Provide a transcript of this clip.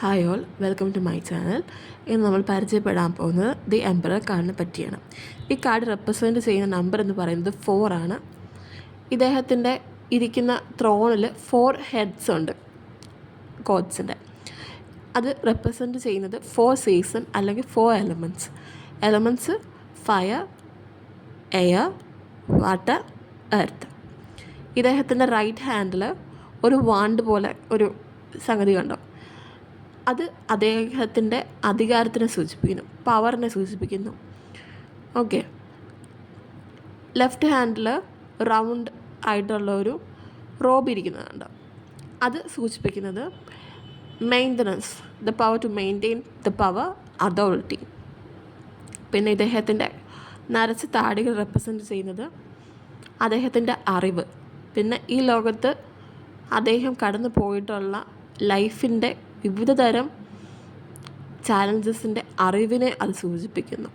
Hi all, welcome to my channel. ഇന്ന് നമ്മൾ പരിചയപ്പെടാൻ പോകുന്നത് ദി എംപറർ കാർഡിനെ പറ്റിയാണ്. ഈ കാർഡ് റെപ്രസെൻറ്റ് ചെയ്യുന്ന നമ്പർ എന്ന് പറയുന്നത് 4 ആണ്. ഇദ്ദേഹത്തിൻ്റെ ഇരിക്കുന്ന ത്രോണിൽ 4 ഹെഡ്സ് ഉണ്ട് ഗോഡ്സിൻ്റെ. അത് റെപ്രസെൻറ്റ് ചെയ്യുന്നത് 4 സീസൺ അല്ലെങ്കിൽ 4 elements fire, air, water, earth. ഇദ്ദേഹത്തിൻ്റെ റൈറ്റ് ഹാൻഡിൽ ഒരു വാണ്ട് പോലെ ഒരു സംഗതി കണ്ടോ? അത് അദ്ദേഹത്തിൻ്റെ അധികാരത്തിനെ സൂചിപ്പിക്കുന്നു, പവറിനെ സൂചിപ്പിക്കുന്നു. ഓക്കെ, ലെഫ്റ്റ് ഹാൻഡിൽ റൗണ്ട് ആയിട്ടുള്ള ഒരു റോബ് ഇരിക്കുന്നതുണ്ട്. അത് സൂചിപ്പിക്കുന്നത് maintenance, the power to maintain the power, authority. പിന്നെ ഇദ്ദേഹത്തിൻ്റെ നരച്ച താടികൾ റെപ്രസെൻറ്റ് ചെയ്യുന്നത് അദ്ദേഹത്തിൻ്റെ അറിവ്. പിന്നെ ഈ ലോകത്ത് അദ്ദേഹം കടന്നു പോയിട്ടുള്ള ലൈഫിൻ്റെ വിവിധ തരം ചാലഞ്ചസിൻ്റെ അറിവിനെ അത് സൂചിപ്പിക്കുന്നു.